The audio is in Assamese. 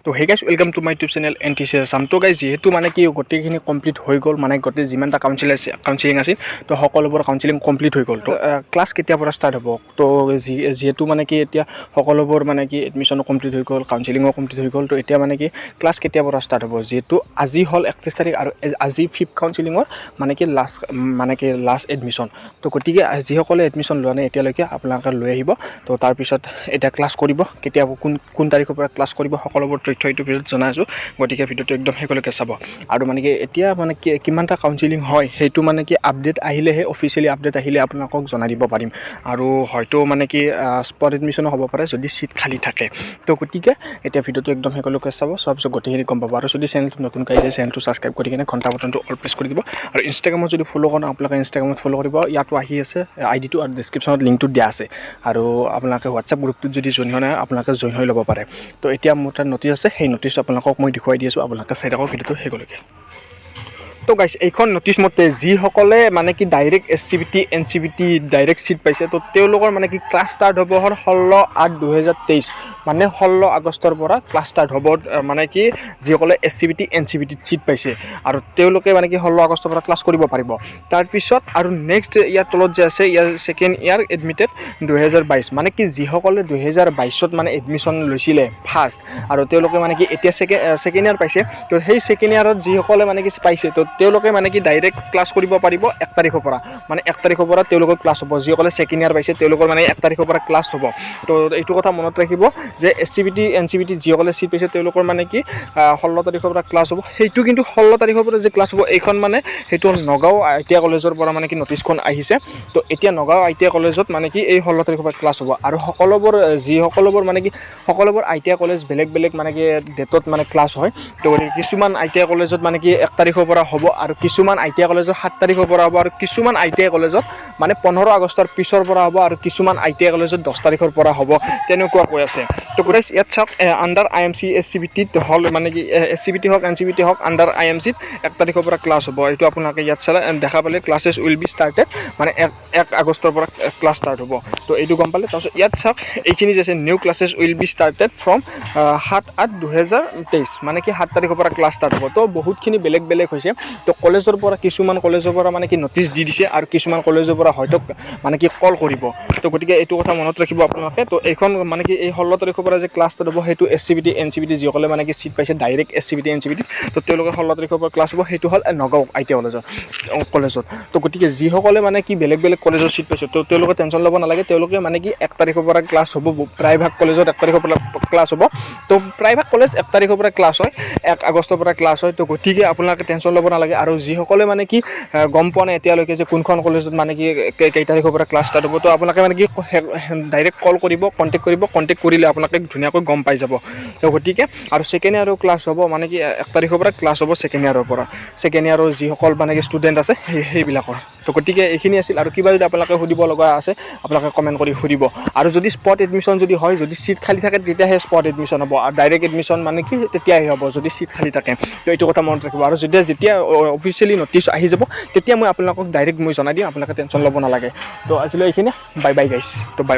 তো hey guys welcome to my YouTube channel NTCS Assam। তো গাইজ যেহেতু মানে কি গোটেইখিনি কমপ্লিট হৈ গ'ল মানে গোটেই যিমানটা কাউন্সিলিং আছিল তো সকলোবোৰ কাউন্সিলিং কমপ্লিট হৈ গ'ল। তো ক্লাছ কেতিয়াৰ পৰা ষ্টাৰ্ট হ'ব তো যেহেতু মানে কি এতিয়া সকলোবোৰ মানে কি এডমিশ্যনো কমপ্লিট হৈ গ'ল কাউন্সিলিঙো কমপ্লিট হৈ গ'ল তো এতিয়া মানে কি ক্লাছ কেতিয়াৰ পৰা ষ্টাৰ্ট হ'ব যিহেতু আজি হ'ল 31 তাৰিখ আৰু আজি 5th কাউন্সিলিঙৰ মানে কি লাষ্ট এডমিশ্যন। তো গতিকে যিসকলে এডমিশ্যন লোৱা নাই এতিয়ালৈকে আপোনালোকে লৈ আহিব। তো তাৰপিছত এতিয়া ক্লাছ কৰিব কেতিয়া কোন তাৰিখৰ পৰা ক্লাছ কৰিব সকলোবোৰ তথ্য এইটো ভিডিঅ'ত জনাই আছোঁ। গতিকে ভিডিঅ'টো একদম শেষলৈকে চাব। আৰু মানে কি এতিয়া মানে কি কিমানটা কাউন্সিলিং হয় সেইটো মানে কি আপডেট আহিলেহে অফিচিয়েলি আপডেট আহিলে আপোনালোকক জনাই দিব পাৰিম। আৰু হয়তো মানে কি স্পট এডমিশ্যনো হ'ব পাৰে যদি চিট খালী থাকে। তো গতিকে এতিয়া ভিডিঅ'টো একদম শেষলৈকে চাব চোৱাৰ পিছত গোটেইখিনি গম পাব। আৰু যদি চেনেলটো নতুনকৈ আহিছে চেনেলটো ছাবস্ক্ৰাইব কৰি কিনে ঘণ্টা বটনটো অল প্ৰেছ কৰি দিব। আৰু ইনষ্টাগ্ৰামত যদি ফ'ল' কৰোঁ আপোনালোকে ইনষ্টাগ্ৰামত ফ'ল' কৰিব। ইয়াতো আহি আছে আইডিটো আৰু ডিছক্ৰিপশ্যনত লিংকটো দিয়া আছে। আৰু আপোনালোকে হোৱাটছআপ গ্ৰুপটোত যদি জইন হোৱা নাই আপোনালোকে জইন হৈ ল'ব পাৰে। তো এতিয়া মোৰ তাত নটিছ আছে সেই নটিছটো আপোনালোকক মই দেখুৱাই দি আছোঁ আপোনালোকে চাই থাকক ভিডিঅ'টো শেষলৈকে। তো গাইছ এইখন নটিছ মতে যিসকলে মানে কি direct SCBT NCBT direct seat পাইছে তো তেওঁলোকৰ মানে কি ক্লাছ ষ্টাৰ্ট হ'ব 16/8/2023 মানে 16 আগষ্টৰ পৰা ক্লাছ ষ্টাৰ্ট হ'ব। মানে কি যিসকলে SCBT NCBT চিট পাইছে আৰু তেওঁলোকে মানে কি 16 আগষ্টৰ পৰা ক্লাছ কৰিব পাৰিব। তাৰপিছত আৰু নেক্সট ইয়াৰ তলত যে আছে ইয়াৰ ছেকেণ্ড ইয়াৰ এডমিটেড 2022 মানে কি যিসকলে 2022ত মানে এডমিশ্যন লৈছিলে ফাৰ্ষ্ট আৰু তেওঁলোকে মানে কি এতিয়া ছেকেণ্ড ইয়াৰ পাইছে। তো সেই ছেকেণ্ড ইয়াৰত যিসকলে মানে কি পাইছে তো তেওঁলোকে মানে কি ডাইৰেক্ট ক্লাছ কৰিব পাৰিব 1 তাৰিখৰ পৰা মানে 1 তাৰিখৰ পৰা তেওঁলোকৰ ক্লাছ হ'ব। যিসকলে ছেকেণ্ড ইয়াৰ পাইছে তেওঁলোকৰ মানে 1 তাৰিখৰ পৰা ক্লাছ হ'ব। তো এইটো কথা মনত ৰাখিব যে SCBT NCBT যিসকলে চিট পাইছে তেওঁলোকৰ মানে কি 16 তাৰিখৰ পৰা ক্লাছ হ'ব। সেইটো কিন্তু 16 তাৰিখৰ পৰা যে ক্লাছ হ'ব এইখন মানে সেইটো নগাঁও ITI কলেজৰ পৰা মানে কি নটিছখন আহিছে। তো এতিয়া নগাঁও ITI কলেজত মানে কি এই 16 তাৰিখৰ পৰা ক্লাছ হ'ব। আৰু সকলোবোৰ মানে কি সকলোবোৰ ITI কলেজ বেলেগ বেলেগ মানে কি ডেটত মানে ক্লাছ হয়। তো কিছুমান ITI কলেজত মানে কি 1 তাৰিখৰ পৰা হ'ব আৰু কিছুমান ITI কলেজত 7 তাৰিখৰ পৰা হ'ব আৰু কিছুমান ITI কলেজত মানে 15 আগষ্টৰ পিছৰ পৰা হ'ব আৰু কিছুমান ITI কলেজত 10 তাৰিখৰ পৰা হ'ব তেনেকুৱা কৈ আছে। তো গাইছ ইয়াত চাওক আণ্ডাৰ IMC SCBT হ'ল মানে কি SCBT হওক NCBT হওক আণ্ডাৰ IMCত 1 তাৰিখৰ পৰা ক্লাছ হ'ব। এইটো আপোনালোকে ইয়াত চালে দেখা পালে ক্লাছেছ উইল বি ষ্টাৰ্টেড মানে 1 আগষ্টৰ পৰা ক্লাছ ষ্টাৰ্ট হ'ব। তো এইটো গম পালে। তাৰপিছত ইয়াত চাওক এইখিনি যে আছে new classes will be started from 7/8/2023 মানে কি 7 তাৰিখৰ পৰা ক্লাছ ষ্টাৰ্ট হ'ব। তো বহুতখিনি বেলেগ হৈছে। তো কলেজৰ পৰা কিছুমান কলেজৰ পৰা মানে কি নটিছ দি দিছে আৰু কিছুমান কলেজৰ পৰা হয়তো মানে কি কল কৰিব। তো গতিকে এইটো কথা মনত ৰাখিব আপোনালোকে। তো এইখন মানে কি এই 16 তাৰিখৰ পৰা যে ক্লাছ ষ্টাৰ্ট হ'ব সেইটো SCBT NCBT যিসকলে মানে কি চিট পাইছে ডাইৰেক্ট SCBT NCBT তো তেওঁলোকে 16 তাৰিখৰ পৰা ক্লাছ হ'ব। সেইটো হ'ল নগাঁও ITI কলেজত। তো গতিকে যিসকলে মানে কি বেলেগ কলেজৰ চিট পাইছে তো তেওঁলোকে টেনশ্যন ল'ব নালাগে। তেওঁলোকে মানে কি 1 তাৰিখৰ পৰা ক্লাছ হ'ব। প্ৰায়ভাগ কলেজত 1 তাৰিখৰ পৰা ক্লাছ হ'ব। তো প্ৰায়ভাগ কলেজ 1 তাৰিখৰ পৰা ক্লাছ হয় 1 আগষ্টৰ পৰা ক্লাছ হয়। তো গতিকে আপোনালোকে টেনশ্যন ল'ব নালাগে। আৰু যিসকলে মানে কি গম পোৱা নাই এতিয়ালৈকে যে কোনখন কলেজত মানে কি কেই তাৰিখৰ পৰা ক্লাছ ষ্টাৰ্ট হ'ব তো আপোনালোকে মানে কি ডাইৰেক্ট কল কৰিব কণ্টেক্ট কৰিলে আপোনালোকে ধুনীয়াকৈ গম পাই যাব। তো গতিকে আৰু ছেকেণ্ড ইয়াৰো ক্লাছ হ'ব মানে কি 1 তাৰিখৰ পৰা ক্লাছ হ'ব ছেকেণ্ড ইয়াৰৰ পৰা। ছেকেণ্ড ইয়াৰৰ যিসকল মানে কি ষ্টুডেণ্ট আছে সেইবিলাকৰ। তো গতিকে এইখিনি আছিল। আৰু কিবা যদি আপোনালোকে সুধিব লগা আছে আপোনালোকে কমেণ্ট কৰি সুধিব। আৰু যদি স্পট এডমিশ্যন যদি হয় যদি চিট খালী থাকে তেতিয়াহে স্পট এডমিশ্যন হ'ব আৰু ডাইৰেক্ট এডমিশ্যন মানে কি তেতিয়াহে হ'ব যদি চিট খালী থাকে। তো এইটো কথা মনত ৰাখিব। আৰু যেতিয়া অফিচিয়েলি নটিছ আহি যাব তেতিয়া মই আপোনালোকক ডাইৰেক্ট মই জনাই দিম আপোনালোকে টেনশ্যন ল'ব নালাগে। তো আজিলৈ এইখিনি বাই গাইছ। তো বাই।